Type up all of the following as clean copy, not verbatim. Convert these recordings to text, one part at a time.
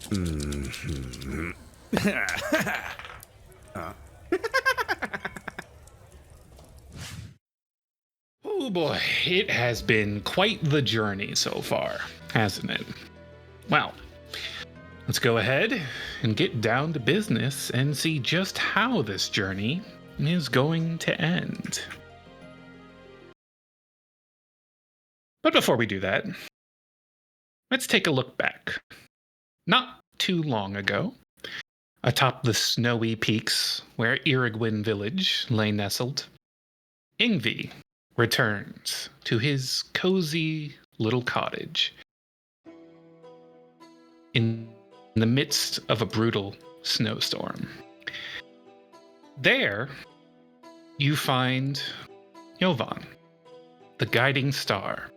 Mm-hmm. Oh boy, it has been quite the journey so far, hasn't it? Well, let's go ahead and get down to business and see just how this journey is going to end. But before we do that, let's take a look back. Not too long ago, atop the snowy peaks where Irigwin village lay nestled, Ingvi returns to his cozy little cottage in the midst of a brutal snowstorm. There, you find Jovan, the guiding star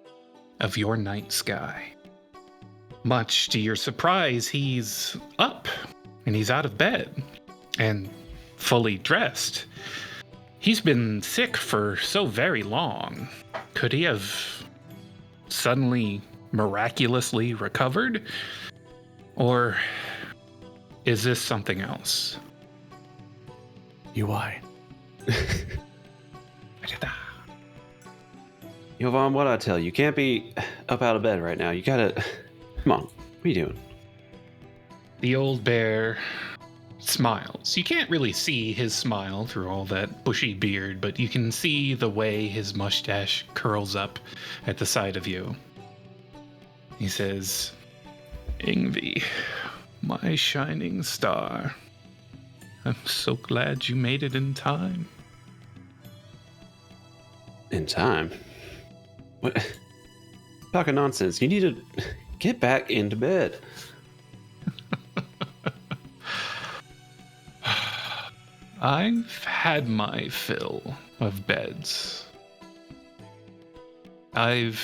of your night sky. Much to your surprise, he's up and he's out of bed and fully dressed. He's been sick for so very long. Could he have suddenly miraculously recovered? Or is this something else? UI. Jovan, what I tell you? You can't be up out of bed right now. You gotta... Come on. What are you doing? The old bear smiles. You can't really see his smile through all that bushy beard, but you can see the way his mustache curls up at the side of you. He says, Ingvi, my shining star. I'm so glad you made it in time. In time? What? Talking nonsense. You need to get back into bed. I've had my fill of beds. I've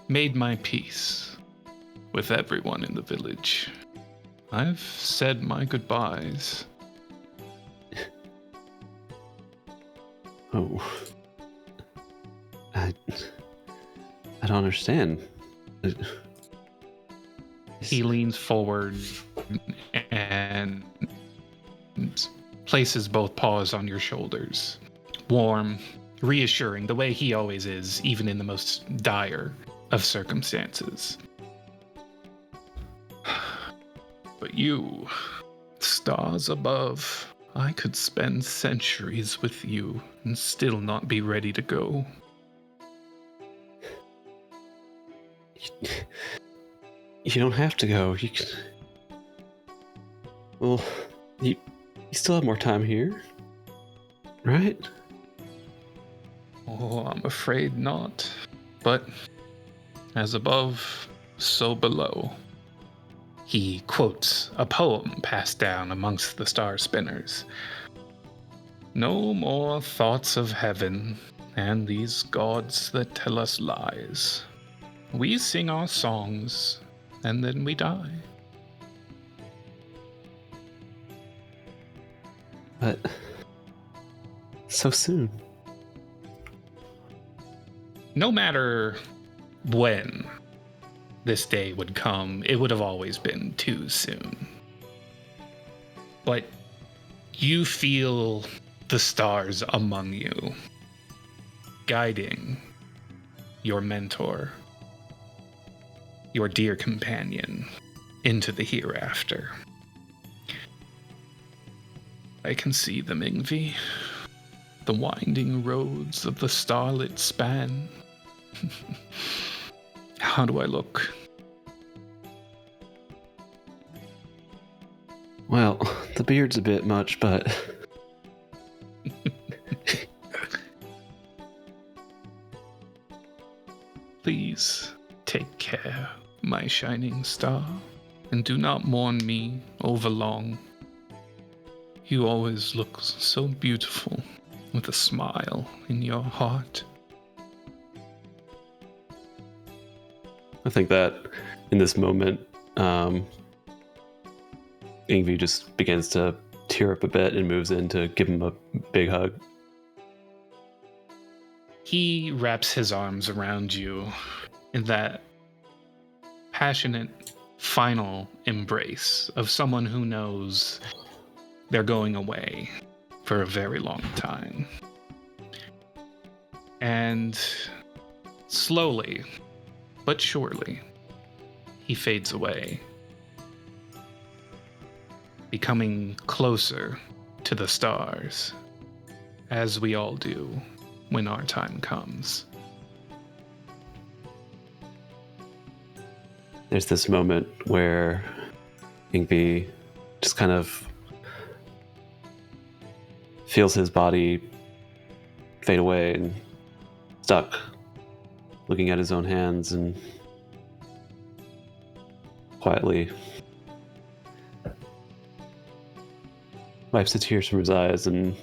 made my peace with everyone in the village. I've said my goodbyes. Oh. I don't understand. He leans forward and places both paws on your shoulders. Warm, reassuring, the way he always is, even in the most dire of circumstances. But you, stars above, I could spend centuries with you and still not be ready to go. You don't have to go. You can... Well, you still have more time here, right? Oh, I'm afraid not. But as above, so below. He quotes a poem passed down amongst the star spinners. No more thoughts of heaven and these gods that tell us lies. We sing our songs and then we die. But so soon. No matter when this day would come, it would have always been too soon. But you feel the stars among you, guiding your mentor, your dear companion, into the hereafter. I can see them, Ingvi. The winding roads of the starlit span. How do I look? Well, the beard's a bit much, but... Please take care, my shining star, and do not mourn me overlong. You always look so beautiful with a smile in your heart. I think that in this moment, Ingvi just begins to tear up a bit and moves in to give him a big hug. He wraps his arms around you in that passionate final embrace of someone who knows they're going away for a very long time. And slowly, but surely, he fades away, becoming closer to the stars, as we all do when our time comes. There's this moment where Ingvi just kind of feels his body fade away and stuck, looking at his own hands and quietly wipes the tears from his eyes and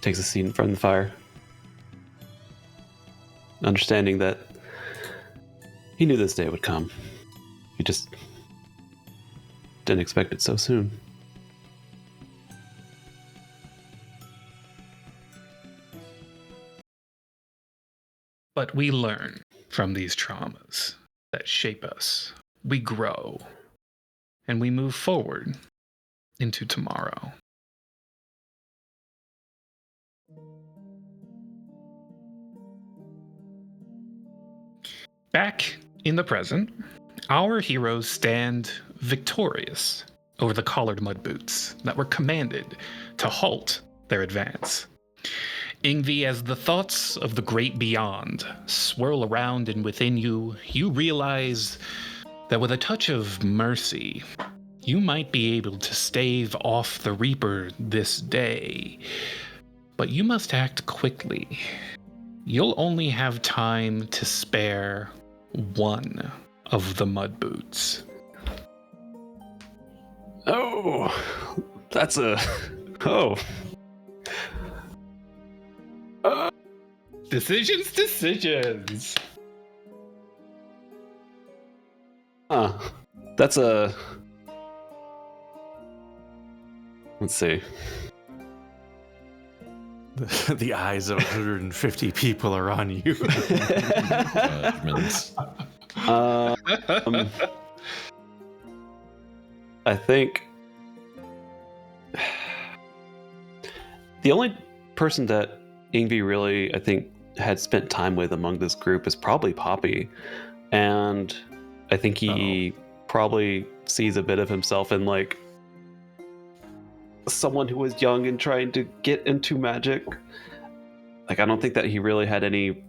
takes a seat in front of the fire, understanding that he knew this day would come. He just didn't expect it so soon. But we learn from these traumas that shape us. We grow, and we move forward into tomorrow. Back in the present, our heroes stand victorious over the collared mud boots that were commanded to halt their advance. Ingvi, as the thoughts of the great beyond swirl around and within you, you realize that with a touch of mercy, you might be able to stave off the Reaper this day. But you must act quickly. You'll only have time to spare one of the mud boots. Oh, that's a... Oh. Decisions. That's a... Let's see. The eyes of 150 people are on you. Judgments. I think the only person that Ingvi really, I think, had spent time with among this group is probably Poppy. And I think he probably sees a bit of himself in, like, someone who was young and trying to get into magic. Like, I don't think that he really had any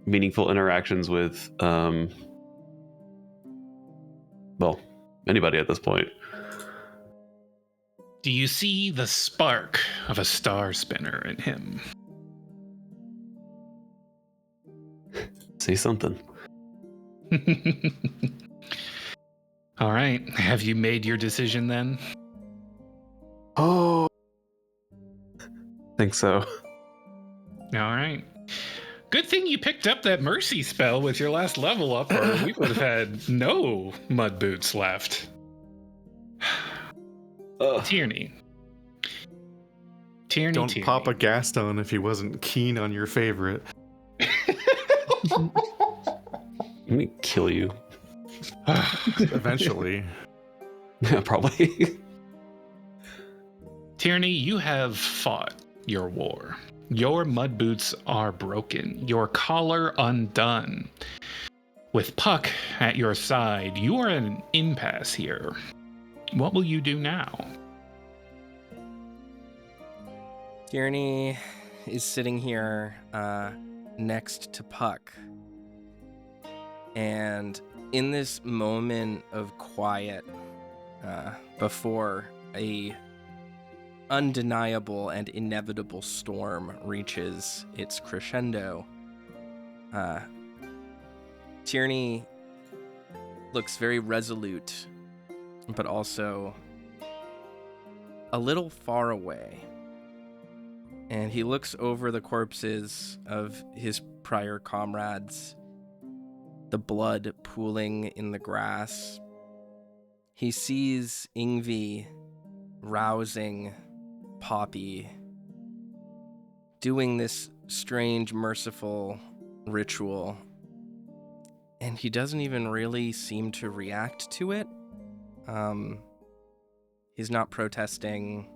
meaningful interactions with, well, anybody at this point. Do you see the spark of a star spinner in him? See something. All right. Have you made your decision then? Oh, think so. All right. Good thing you picked up that mercy spell with your last level up, or we would have had no mud boots left. Tierney. Don't pop a Gaston if he wasn't keen on your favorite. Let me kill you. Eventually. Yeah, probably. Tierney, you have fought your war. Your mud boots are broken, your collar undone. With Puck at your side, you are at an impasse here. What will you do now? Tierney is sitting here next to Puck. And in this moment of quiet, before a undeniable and inevitable storm reaches its crescendo, Tierney looks very resolute, but also a little far away. And he looks over the corpses of his prior comrades, the blood pooling in the grass. He sees Ingvi rousing Poppy, doing this strange, merciful ritual, and he doesn't even really seem to react to it. He's not protesting.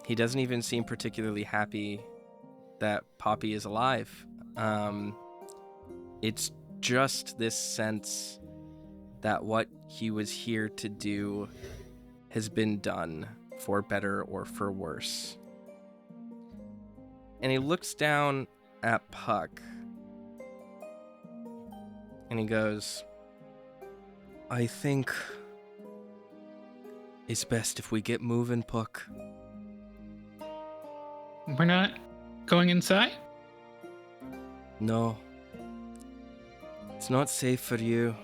He doesn't even seem particularly happy that Poppy is alive. It's just this sense that what he was here to do has been done, for better or for worse. And he looks down at Puck, and he goes, I think it's best if we get moving, Puck. We're not going inside? No. It's not safe for you.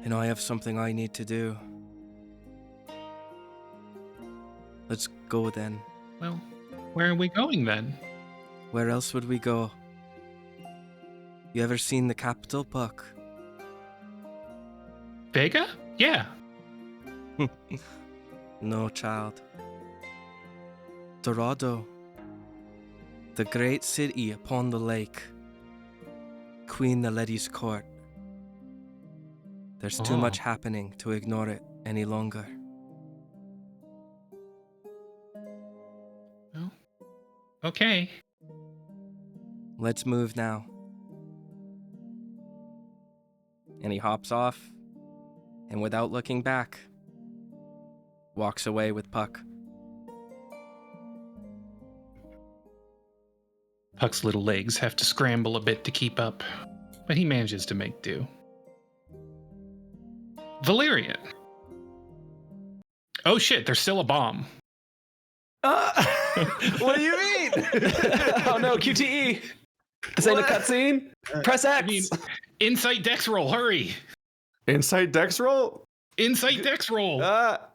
And I have something I need to do. Let's go then. Well, where are we going then? Where else would we go? You ever seen the capital, Puck? Vega? Yeah. No, child. Dorado. The great city upon the lake. Queen Naledi's court. There's too much happening to ignore it any longer. Well, okay. Let's move now. And he hops off, and without looking back, walks away with Puck. Puck's little legs have to scramble a bit to keep up, but he manages to make do. Valerian. Oh shit, there's still a bomb. What do you mean? Oh no, QTE. This ain't a cutscene. Press X. I mean, insight dex roll, hurry. Insight dex roll? Insight dex roll. Where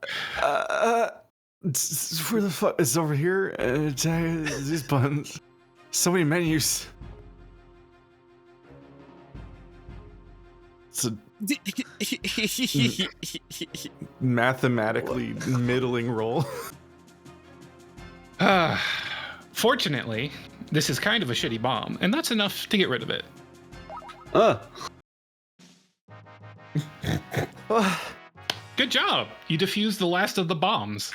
the fuck? It's over here. These buttons. So many menus. It's a mathematically middling roll. Fortunately, this is kind of a shitty bomb, and that's enough to get rid of it. Good job. You defused the last of the bombs.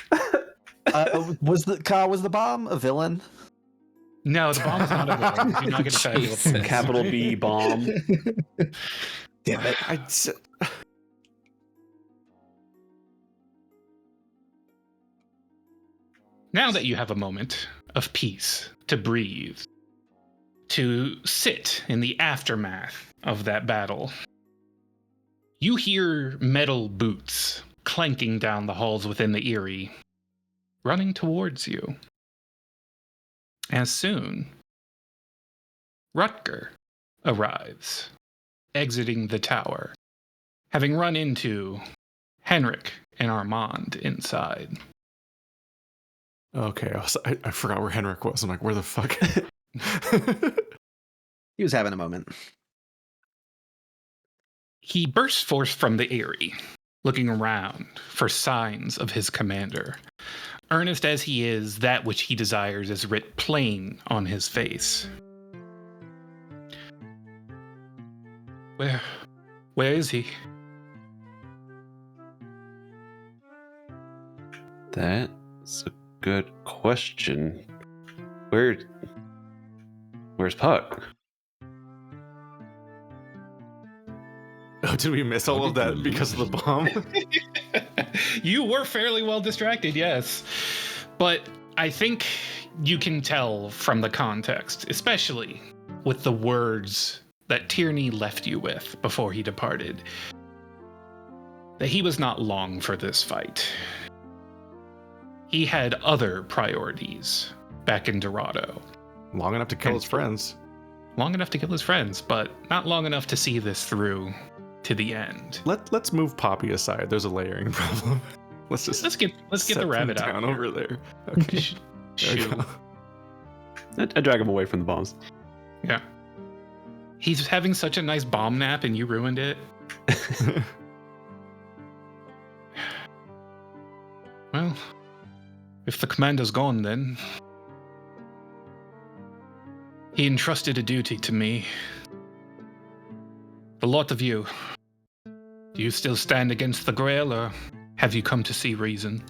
Was the bomb a villain? No, the bomb's not a villain. You're not going to fabulous. Capital B bomb. Damn it. Now that you have a moment of peace to breathe, to sit in the aftermath of that battle, you hear metal boots clanking down the halls within the Aerie, running towards you. As soon, Rutger arrives, exiting the tower, having run into Henrik and Armand inside. Okay, I forgot where Henrik was. I'm like, where the fuck? He was having a moment. He bursts forth from the Aerie, looking around for signs of his commander. Earnest as he is, that which he desires is writ plain on his face. Where is he? That's a good question. Where's Puck? Oh, did we miss all of that because of the bomb? You were fairly well distracted, yes. But I think you can tell from the context, especially with the words that Tierney left you with before he departed, that he was not long for this fight. He had other priorities back in Dorado. Long enough to kill his friends. Long enough to kill his friends, but not long enough to see this through to the end. Let's move Poppy aside. There's a layering problem. Let's get the rabbit out down here. over there. Okay. There we Shoot. go. I drag him away from the bombs. Yeah. He's having such a nice bomb nap and you ruined it. Well, if the commander's gone then. He entrusted a duty to me. The lot of you, do you still stand against the Grail, or have you come to see reason?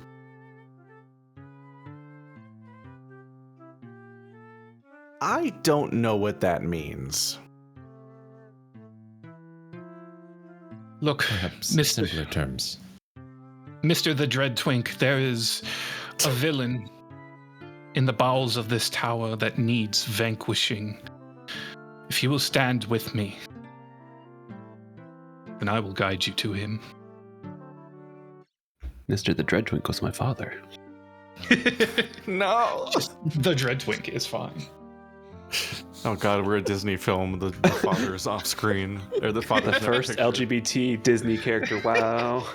I don't know what that means. Look, Perhaps simpler terms. Mr. the Dread Twink, there is a villain in the bowels of this tower that needs vanquishing. If you will stand with me, then I will guide you to him. Mr. the Dreadtwink was my father. No. The Dread Twink is fine. Oh god, we're a Disney film. The father's off screen. Or the father's The first LGBT Disney character. Wow.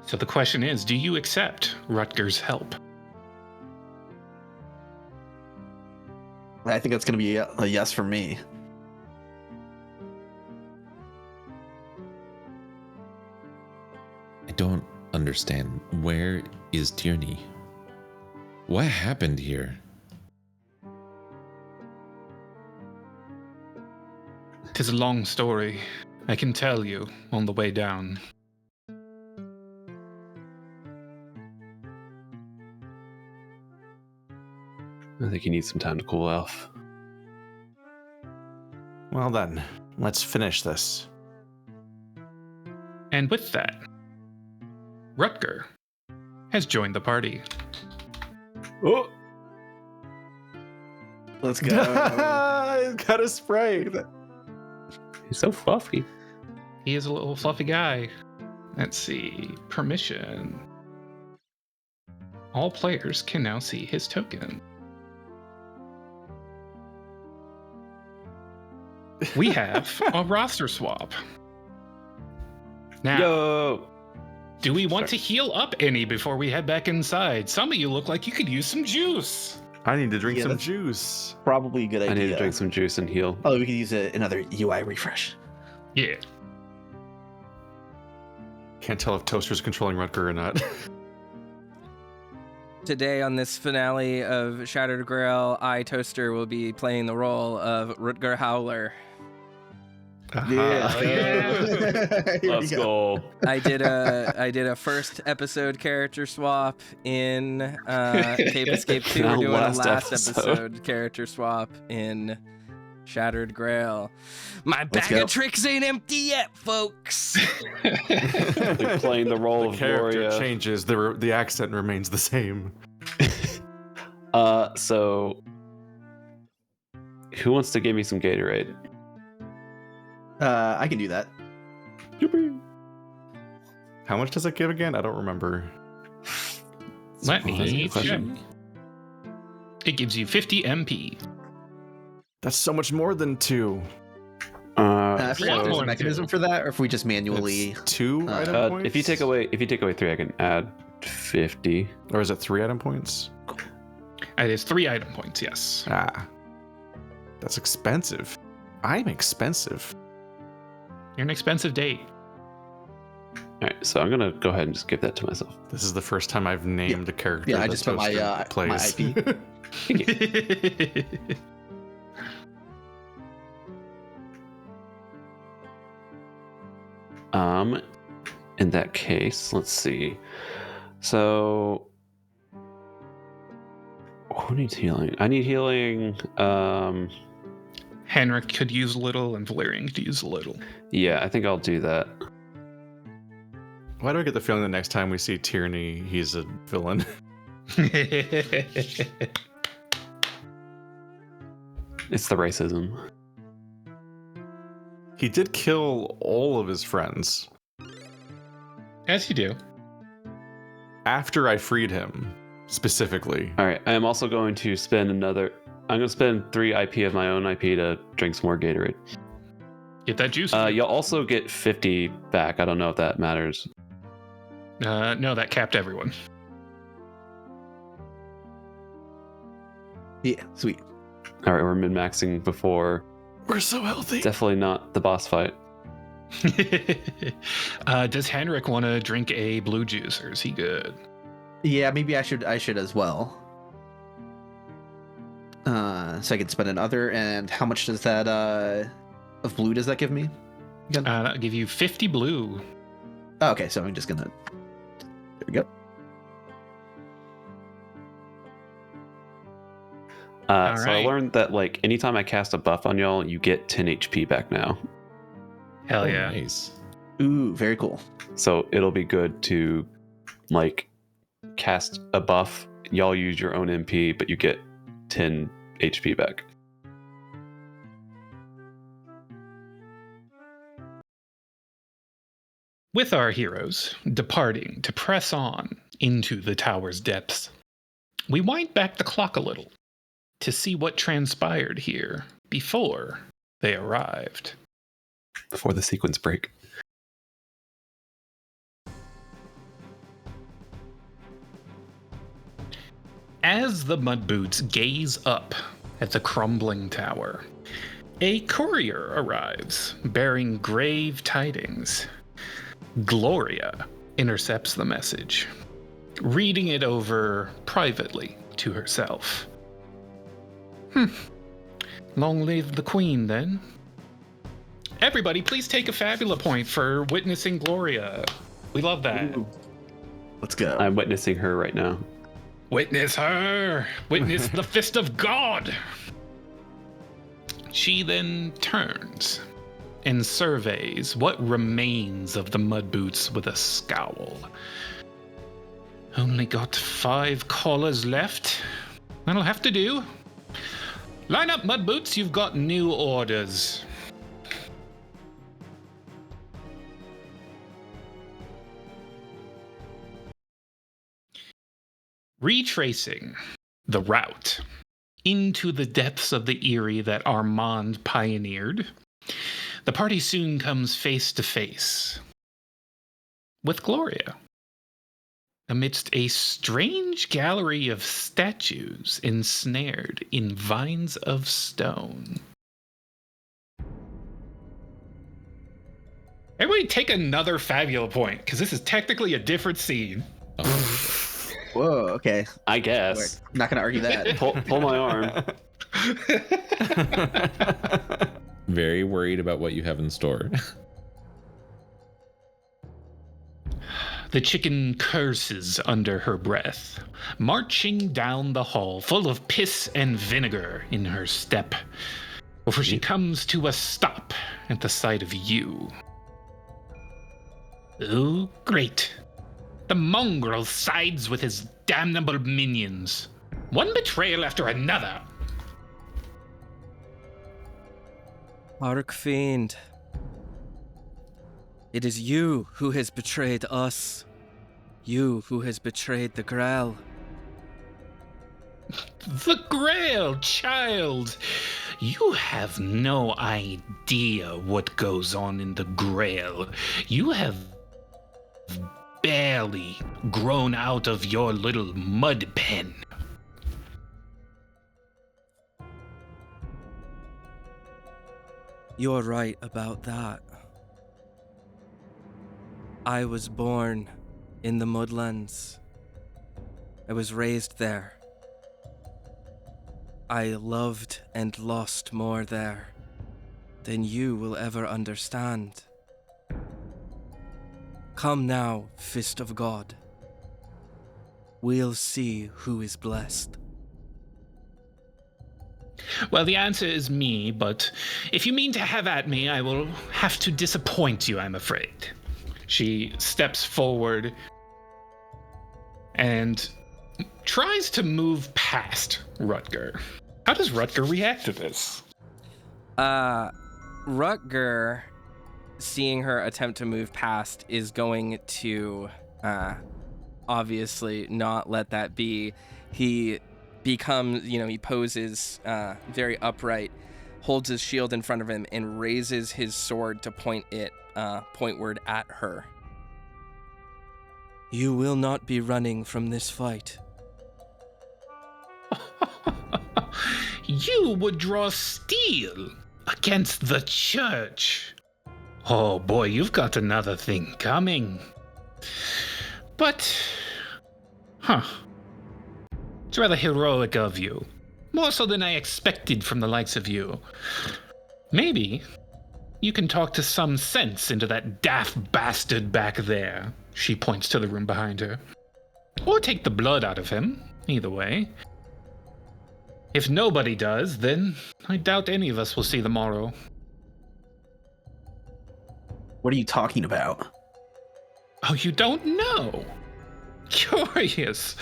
So the question is, do you accept Rutger's help? I think that's going to be a yes for me. I don't understand. Where is Tierney? What happened here? Tis a long story. I can tell you on the way down. I think he needs some time to cool off. Well then, let's finish this. And with that, Rutger has joined the party. Oh! Let's go. He's got a spray. He's so fluffy. He is a little fluffy guy. Let's see. Permission. All players can now see his token. We have a roster swap. Now, Yo! do we want to heal up any before we head back inside? Some of you look like you could use some juice. I need to drink Yeah, some that's- juice. Probably a good idea. I need to drink some juice and heal. Oh, we could use another UI refresh. Yeah. Can't tell if Toaster's controlling Rutger or not. Today on this finale of Shattered Grail, I, Toaster, will be playing the role of Rutger Howler. Yeah. Oh, yeah. Here we Let's go. I did a first episode character swap in Cape Escape 2. We're Our doing last a last episode. episode character swap in Shattered Grail. My Let's bag go. of tricks ain't empty yet, folks. Like playing the role The of character Gloria. changes, the accent remains the same. So who wants to give me some Gatorade? I can do that. How much does it give again? I don't remember. Let That's a me good question. check. It gives you 50 MP. That's so much more than 2. I A forgot lot if there's more a mechanism too. for that, or if we just manually. It's 2 item points? if you take away 3, I can add 50. Or is it 3 item points? It is 3 item points, yes. Ah. That's expensive. I'm expensive. You're an expensive date. All right, so I'm gonna go ahead and just give that to myself. This is the first time I've named a character Yeah, I that just put my, Toaster plays. my IP. In that case, let's see. So, who needs healing? I need healing. Henrik could use a little, and Valerian could use a little. Yeah, I think I'll do that. Why do I get the feeling the next time we see Tierney, he's a villain? It's the racism. He did kill all of his friends As you do. after I freed him, specifically. All right, I am also going to spend another. I'm going to spend 3 IP of my own IP to drink some more Gatorade. Get that juice. You'll also get 50 back. I don't know if that matters. No, that capped everyone. Yeah, sweet. All right, we're min-maxing before. We're so healthy. Definitely not the boss fight. Does Henrik want to drink a blue juice, or is he good? Yeah, maybe I should as well. So I can spend another. And how much does that of blue does that give me? Again? I'll give you 50 blue. Oh, okay, so I'm just gonna. There we go. So right. I learned that like anytime I cast a buff on y'all, you get 10 HP back now. Hell Oh, yeah. nice. Ooh, very cool. So it'll be good to like cast a buff. Y'all use your own MP, but you get 10 HP back. With our heroes departing to press on into the tower's depths, we wind back the clock a little to see what transpired here before they arrived. Before the sequence break. As the Mudboots gaze up at the crumbling tower, a courier arrives bearing grave tidings. Gloria intercepts the message, reading it over privately to herself. Long live the queen, then. Everybody, please take a Fabula point for witnessing Gloria. We love that. Ooh. Let's go. I'm witnessing her right now. Witness her! Witness the fist of God! She then turns and surveys what remains of the Mudboots with a scowl. Only got 5 callers left. That'll have to do. Line up, Mudboots, you've got new orders. Retracing the route into the depths of the Aerie that Armand pioneered, the party soon comes face to face with Gloria amidst a strange gallery of statues ensnared in vines of stone. Everybody take another Fabula point, because this is technically a different scene. Whoa, okay. I guess. I'm not gonna argue that. Pull my arm. Very worried about what you have in store. The chicken curses under her breath, marching down the hall full of piss and vinegar in her step, before she comes to a stop at the sight of you. Oh, great. The mongrel sides with his damnable minions. One betrayal after another. Archfiend, it is you who has betrayed us. You who has betrayed the Grail. The Grail, child! You have no idea what goes on in the Grail. You have barely grown out of your little mud pen. You're right about that. I was born in the Mudlands. I was raised there. I loved and lost more there than you will ever understand. Come now, Fist of God. We'll see who is blessed. Well, the answer is me, but if you mean to have at me, I will have to disappoint you, I'm afraid. She steps forward and tries to move past Rutger. How does Rutger react to this? Rutger, seeing her attempt to move past, is going to obviously not let that be. He becomes, he poses very upright, holds his shield in front of him, and raises his sword to point it pointward at her. You will not be running from this fight. You would draw steel against the church. Oh boy, you've got another thing coming. But Huh. It's rather heroic of you. More so than I expected from the likes of you. Maybe you can talk to some sense into that daft bastard back there. She points to the room behind her. Or take the blood out of him. Either way. If nobody does, then I doubt any of us will see the morrow. What are you talking about? Oh, you don't know? Curious.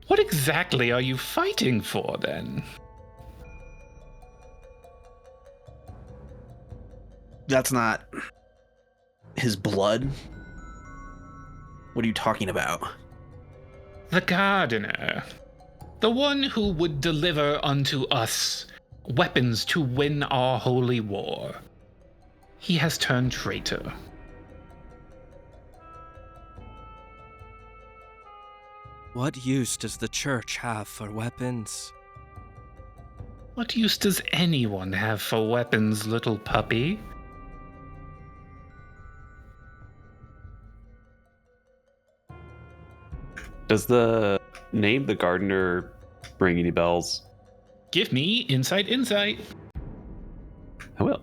What exactly are you fighting for, then? That's not his blood. What are you talking about? The gardener. The one who would deliver unto us weapons to win our holy war. He has turned traitor. What use does the church have for weapons? What use does anyone have for weapons, little puppy? Does the name the gardener ring any bells? Give me insight. I will.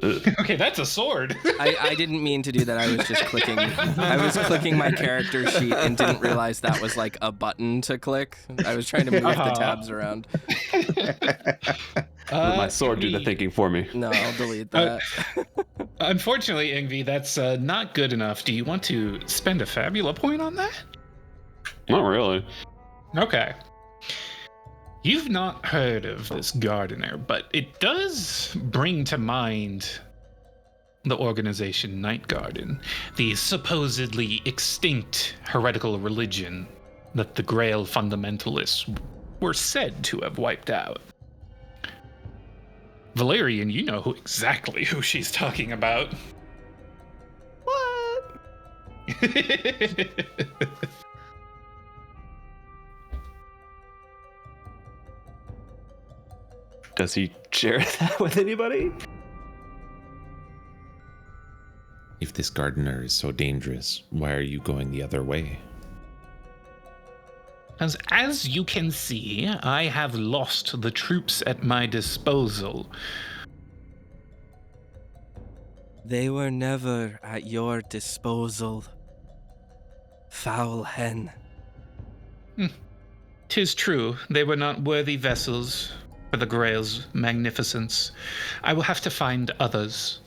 Okay, that's a sword. I didn't mean to do that. I was just clicking. I was clicking my character sheet and didn't realize that was like a button to click. I was trying to move the tabs around. Let my sword do the thinking for me. No, I'll delete that. Unfortunately, Ingvi, that's not good enough. Do you want to spend a Fabula point on that? Not really. Okay. You've not heard of this gardener, but it does bring to mind the organization Night Garden, the supposedly extinct heretical religion that the Grail fundamentalists were said to have wiped out. Valerian, you know exactly who she's talking about. What? Does he share that with anybody? If this gardener is so dangerous, why are you going the other way? As you can see, I have lost the troops at my disposal. They were never at your disposal, foul hen. 'Tis true, they were not worthy vessels for the Grail's magnificence. I will have to find others.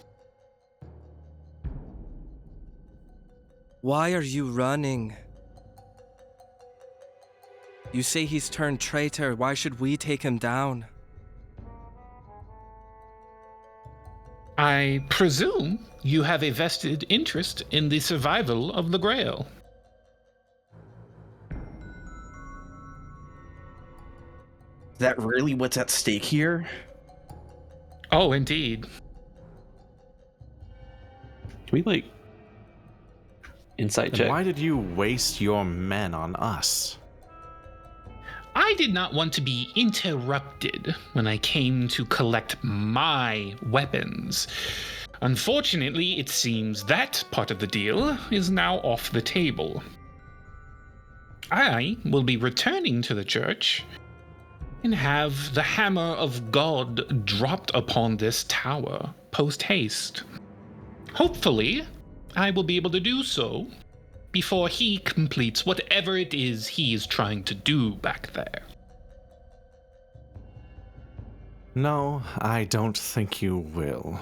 Why are you running? You say he's turned traitor. Why should we take him down? I presume you have a vested interest in the survival of the Grail. Is that really what's at stake here? Oh, indeed. Can we, insight Then check? why did you waste your men on us? I did not want to be interrupted when I came to collect my weapons. Unfortunately, it seems that part of the deal is now off the table. I will be returning to the church and have the hammer of God dropped upon this tower post-haste. Hopefully, I will be able to do so before he completes whatever it is he is trying to do back there. No, I don't think you will.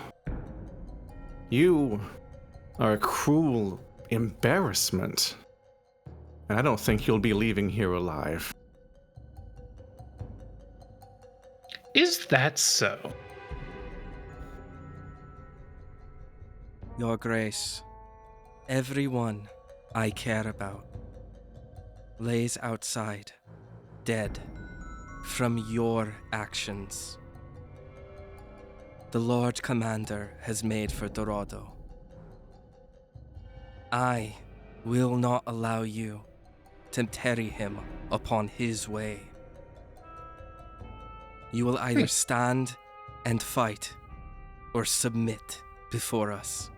You are a cruel embarrassment. And I don't think you'll be leaving here alive. Is that so? Your Grace, everyone I care about lays outside, dead, from your actions. The Lord Commander has made for Dorado. I will not allow you to tarry him upon his way. You will either stand and fight or submit before us.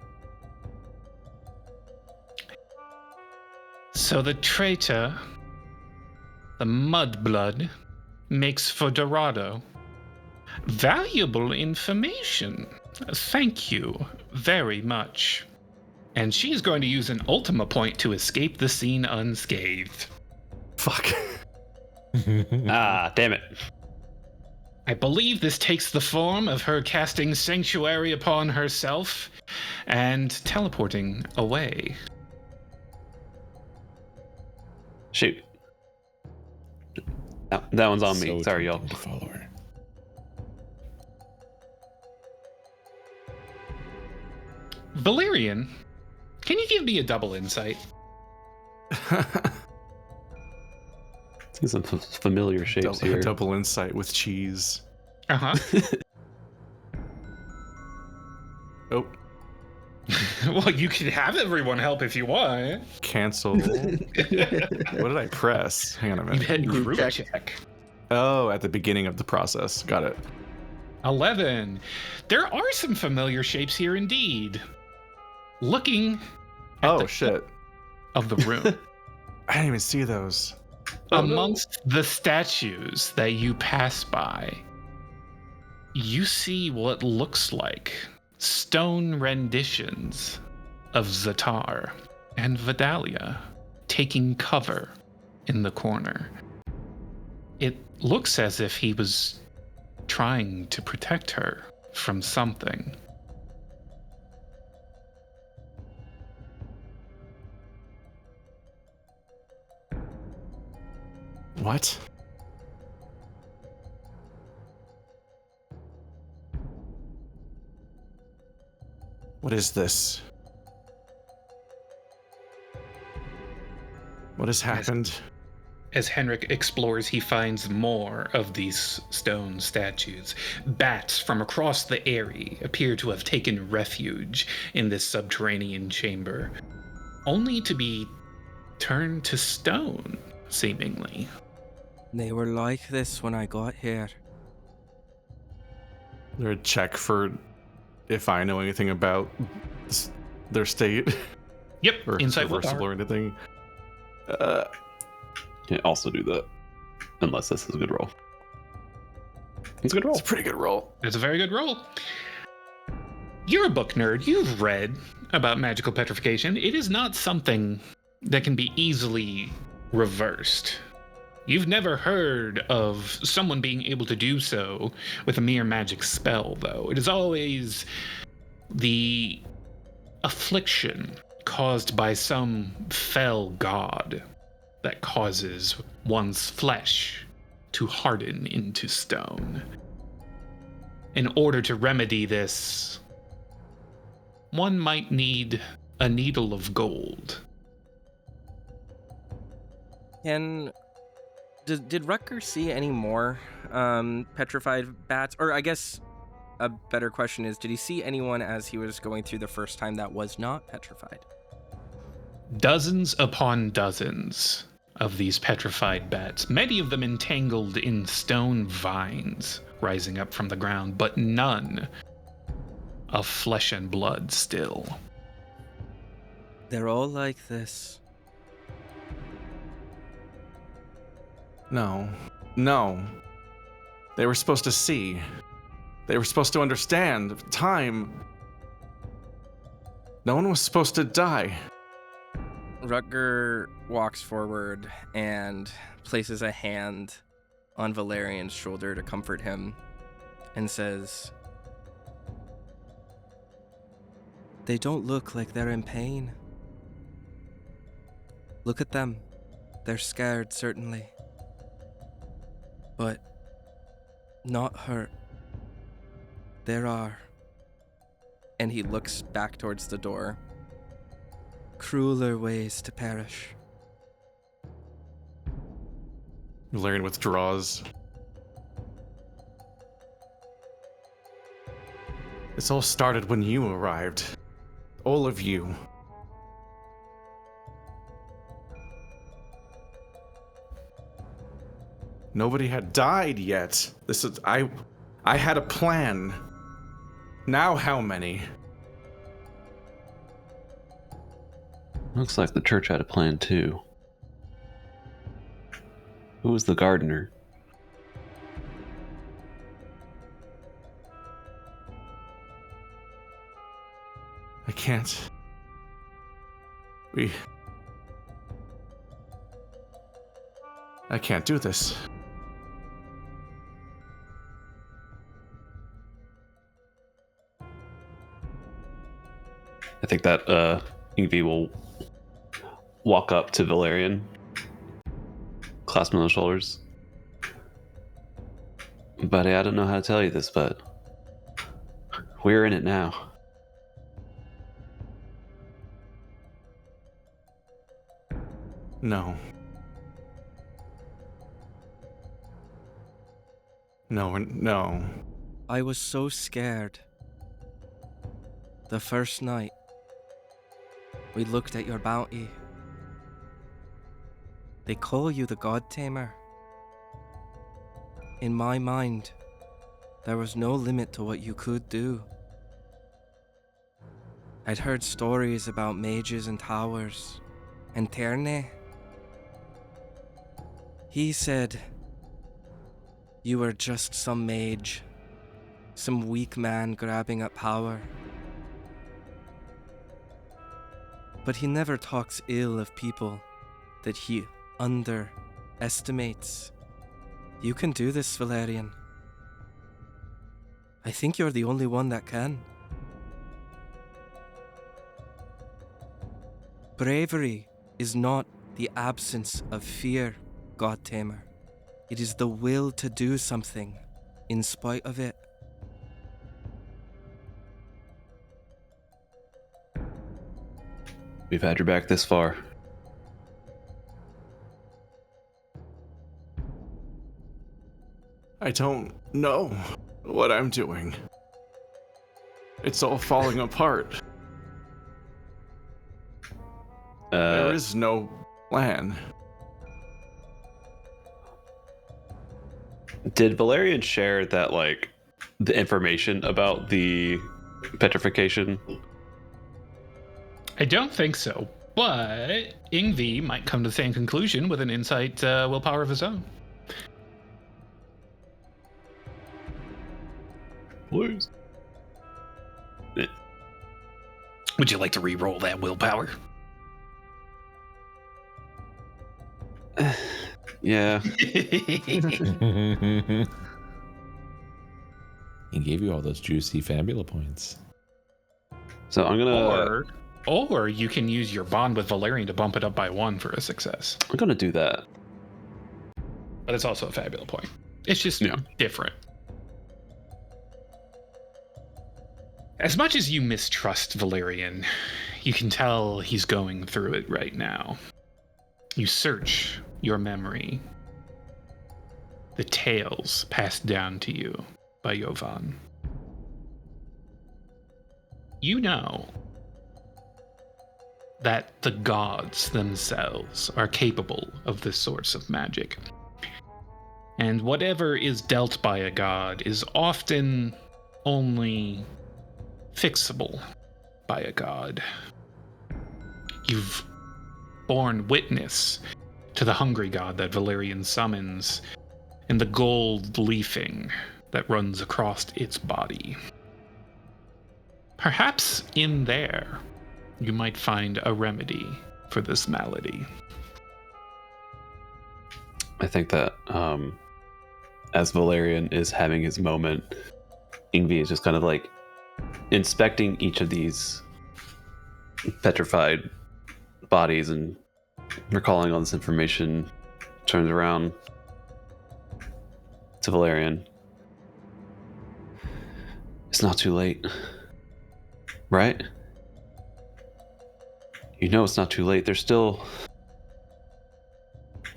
So the traitor, the mudblood, makes for Dorado. Valuable information. Thank you very much. And she's going to use an Ultima point to escape the scene unscathed. Fuck. Ah, damn it. I believe this takes the form of her casting Sanctuary upon herself and teleporting away. Shoot. That one's on me. So Sorry, y'all. tempting to follow her. Valerian, can you give me a double insight? See some familiar shapes here. Double insight with cheese. Uh-huh. Oh, Well, you can have everyone help if you want. cancel. What did I press? Hang on a You minute. hit group check. check. Oh, at the beginning of the process. Got it. 11. There are some familiar shapes here indeed. Looking at Oh, the shit. of the room. I didn't even see those. Amongst the statues that you pass by, you see what looks like stone renditions of Zatar and Vidalia taking cover in the corner. It looks as if he was trying to protect her from something. What? What is this? What has happened? As Henrik explores, he finds more of these stone statues. Bats from across the Aerie appear to have taken refuge in this subterranean chamber, only to be turned to stone, seemingly. They were like this when I got here. There a check for if I know anything about their state Yep, or insight reversible or willpower. anything? Can't also do that. Unless this is a good roll. It's a good roll. It's a pretty good roll. It's a very good roll. You're a book nerd. You've read about magical petrification. It is not something that can be easily reversed. You've never heard of someone being able to do so with a mere magic spell, though. It is always the affliction caused by some fell god that causes one's flesh to harden into stone. In order to remedy this, one might need a needle of gold. Did Rutger see any more petrified bats? Or I guess a better question is, did he see anyone as he was going through the first time that was not petrified? Dozens upon dozens of these petrified bats, many of them entangled in stone vines rising up from the ground, but none of flesh and blood still. They're all like this. No. They were supposed to see. They were supposed to understand time. No one was supposed to die. Rutger walks forward and places a hand on Valerian's shoulder to comfort him and says, "They don't look like they're in pain. Look at them. They're scared, certainly. But not hurt. There are." And he looks back towards the door. "Crueler ways to perish." Valerian withdraws. This all started when you arrived. All of you. Nobody had died yet. I had a plan. Now how many? Looks like the church had a plan too. Who was the gardener? I can't. I can't do this. I think that Ingvi will walk up to Valerian, clasp him on the shoulders. Buddy, I don't know how to tell you this, but we're in it now. No. No. I was so scared. The first night, we looked at your bounty. They call you the God Tamer. In my mind, there was no limit to what you could do. I'd heard stories about mages and towers, and Terne. He said you were just some mage, some weak man grabbing at power. But he never talks ill of people that he underestimates. You can do this, Valerian. I think you're the only one that can. Bravery is not the absence of fear, God Tamer. It is the will to do something in spite of it. We've had your back this far. I don't know what I'm doing. It's all falling apart. There is no plan. Did Valerian share that, like, the information about the petrification? I don't think so, but Ingvi might come to the same conclusion with an insight willpower of his own. Please. Would you like to re-roll that willpower? Yeah. He gave you all those juicy Fabula points. So I'm gonna. Or you can use your bond with Valerian to bump it up by 1 for a success. I'm gonna do that. But it's also a Fabula point. It's just different. As much as you mistrust Valerian, you can tell he's going through it right now. You search your memory. The tales passed down to you by Jovan. You know that the gods themselves are capable of this sorts of magic. And whatever is dealt by a god is often only fixable by a god. You've borne witness to the hungry god that Valerian summons and the gold leafing that runs across its body. Perhaps in there you might find a remedy for this malady. I think that as Valerian is having his moment, Ingvi is just kind of like inspecting each of these petrified bodies and recalling all this information. Turns around to Valerian. It's not too late, right? You know it's not too late. There's still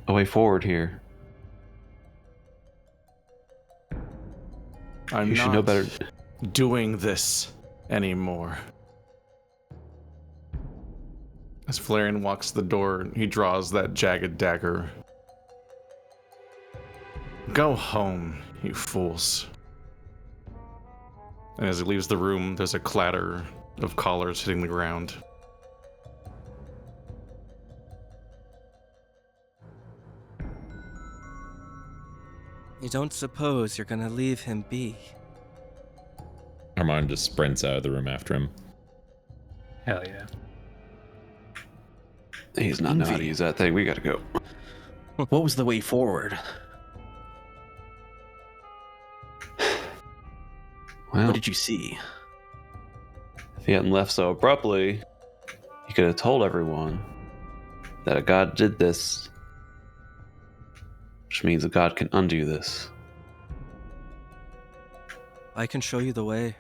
a way forward here. I'm should not know better. doing this anymore. As Valerian walks to the door, he draws that jagged dagger. Go home, you fools. And as he leaves the room, there's a clatter of collars hitting the ground. I don't suppose you're gonna leave him be. Armand just sprints out of the room after him. Hell yeah. He does not know how to Ingvi. use that thing. We gotta go. What was the way forward? Well, What did you see? if he hadn't left so abruptly, he could have told everyone that a god did this, which means a god can undo this. I can show you the way.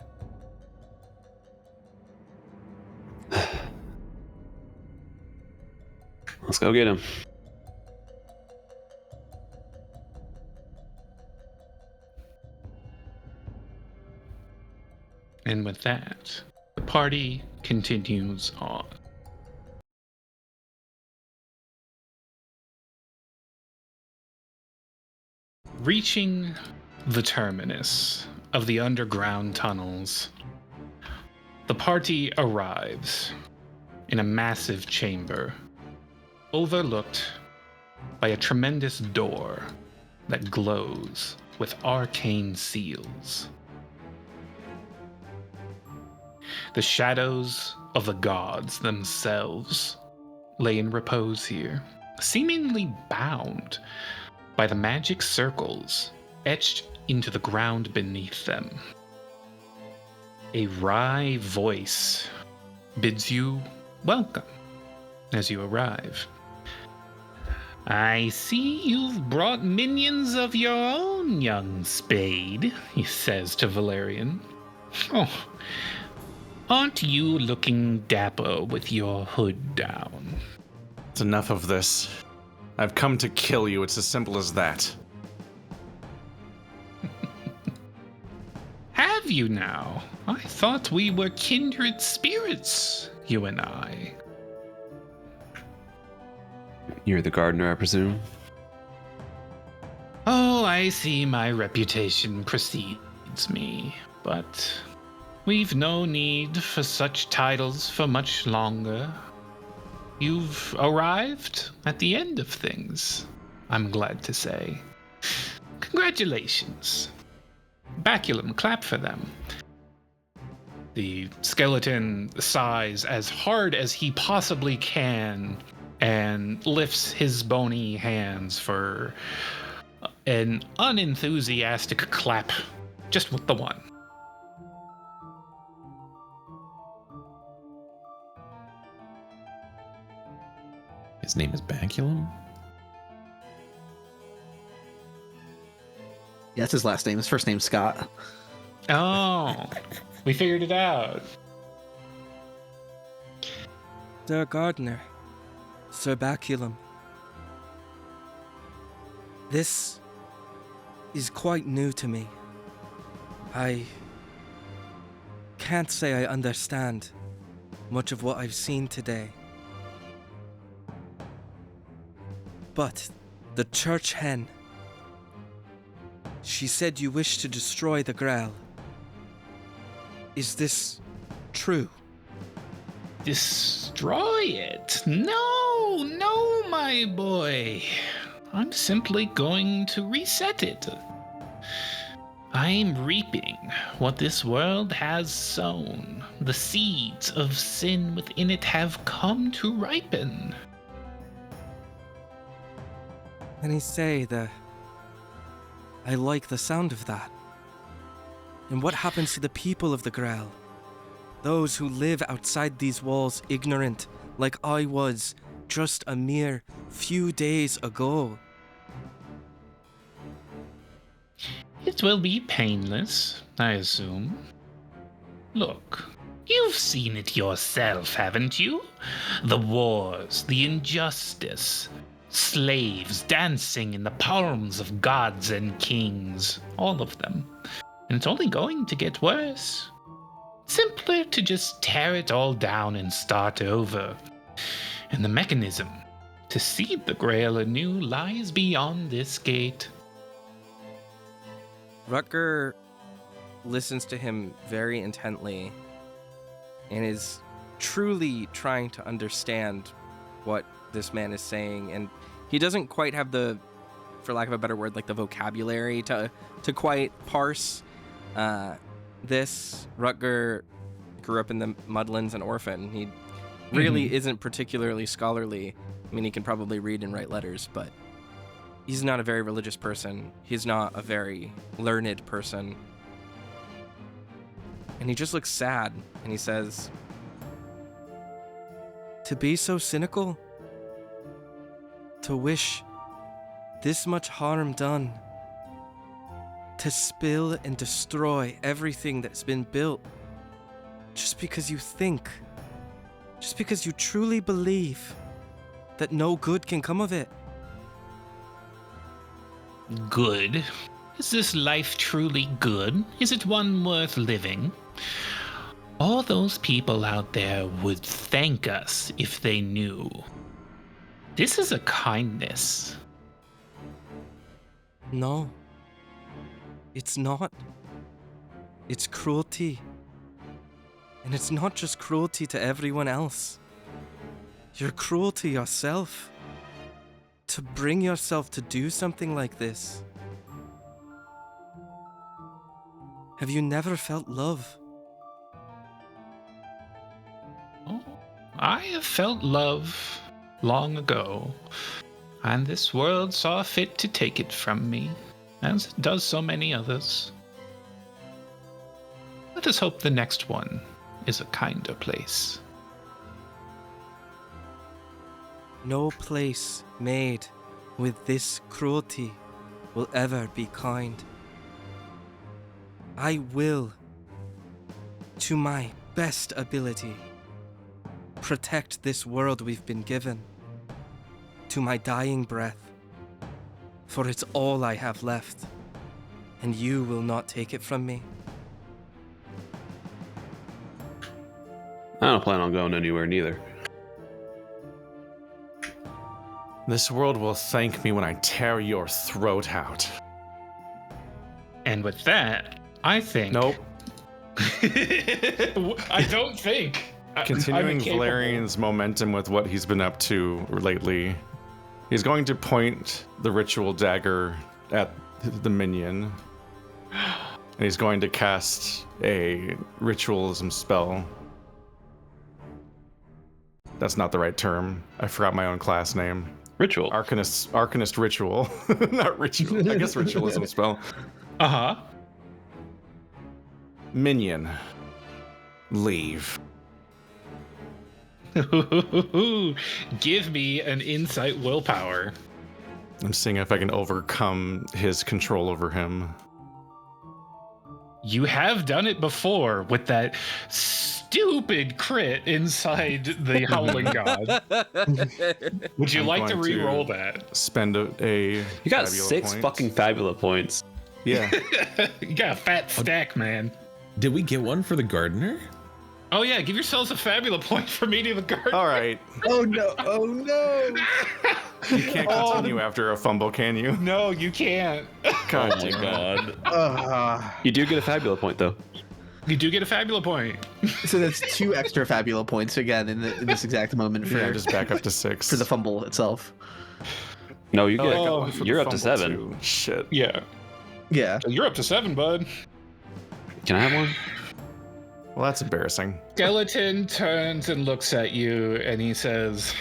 Let's go get him. And with that, the party continues on. Reaching the terminus of the underground tunnels, the party arrives in a massive chamber overlooked by a tremendous door that glows with arcane seals. The shadows of the gods themselves lay in repose here, seemingly bound by the magic circles etched into the ground beneath them. A wry voice bids you welcome as you arrive. I see you've brought minions of your own, young spade, he says to Valerian. Oh, aren't you looking dapper with your hood down? It's enough of this. I've come to kill you. It's as simple as that. Have you now? I thought we were kindred spirits, you and I. You're the gardener, I presume? Oh, I see my reputation precedes me, but we've no need for such titles for much longer. You've arrived at the end of things, I'm glad to say. Congratulations. Baculum, clap for them. The skeleton sighs as hard as he possibly can and lifts his bony hands for an unenthusiastic clap, just with the one. His name is Baculum? Yeah, that's his last name. His first name's Scott. Oh, we figured it out. Sir Gardener, Sir Baculum. This is quite new to me. I can't say I understand much of what I've seen today. But the church hen, she said you wish to destroy the Grail. Is this true? Destroy it? No, my boy. I'm simply going to reset it. I'm reaping what this world has sown. The seeds of sin within it have come to ripen. And I say that I like the sound of that. And what happens to the people of the Grail? Those who live outside these walls ignorant, like I was just a mere few days ago. It will be painless, I assume. Look, you've seen it yourself, haven't you? The wars, the injustice, slaves dancing in the palms of gods and kings, all of them. And it's only going to get worse. Simpler to just tear it all down and start over. And the mechanism to seed the Grail anew lies beyond this gate. Rutger listens to him very intently and is truly trying to understand what this man is saying, and he doesn't quite have the for lack of a better word, like the vocabulary to quite parse this. Rutger grew up in the Mudlands, an orphan. He really isn't particularly scholarly. I mean, he can probably read and write letters, but he's not a very religious person. He's not a very learned person. And he just looks sad, and he says, "To be so cynical? To wish this much harm done? To spill and destroy everything that's been built just because you think, just because you truly believe that no good can come of it?" Good? Is this life truly good? Is it one worth living? All those people out there would thank us if they knew. This is a kindness. No. It's not. It's cruelty. And it's not just cruelty to everyone else. You're cruel to yourself. To bring yourself to do something like this. Have you never felt love? Oh, I have felt love long ago, and this world saw fit to take it from me, as it does so many others. Let us hope the next one is a kinder place. No place made with this cruelty will ever be kind. I will, to my best ability, protect this world we've been given, to my dying breath, for it's all I have left, and you will not take it from me. I don't plan on going anywhere neither. This world will thank me when I tear your throat out. And with that, I think... Nope. I don't think. Continuing Valerian's momentum with what he's been up to lately, he's going to point the ritual dagger at the minion. And he's going to cast a ritualism spell. That's not the right term. I forgot my own class name. Ritual. Arcanist ritual. Not ritual. I guess ritualism spell. Uh-huh. Minion. Leave. Give me an insight willpower. I'm seeing if I can overcome his control over him. You have done it before with that stupid crit inside the Howling God. Would you I'm like to going to re-roll that? Spend a You got Fabula 6 points. fucking Fabula points. Yeah. You got a fat stack, man. Did we get one for the gardener? Oh yeah, give yourselves a Fabula point for meeting the gardener. All right. Oh no! Oh no! You can't continue after a fumble, can you? No, you can't. God Oh my damn it. god. You do get a Fabula point though. You do get a Fabula point. So that's 2 extra Fabula points again in this exact moment for Yeah, just back up to 6. for the fumble itself. No, you Oh, I get. got one for the You're up to fumble, 7. too. Shit. Yeah. Yeah. You're up to 7, bud. Can I have one? Well, that's embarrassing. Skeleton turns and looks at you and he says,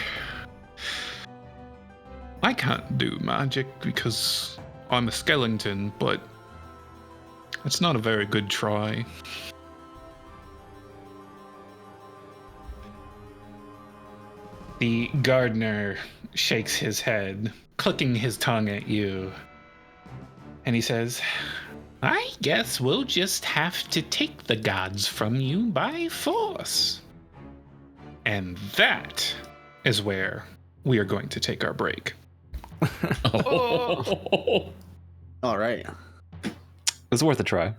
I can't do magic because I'm a skeleton, but it's not a very good try. The gardener shakes his head, clicking his tongue at you, and he says, I guess we'll just have to take the gods from you by force. And that is where we are going to take our break. All right. It's worth a try.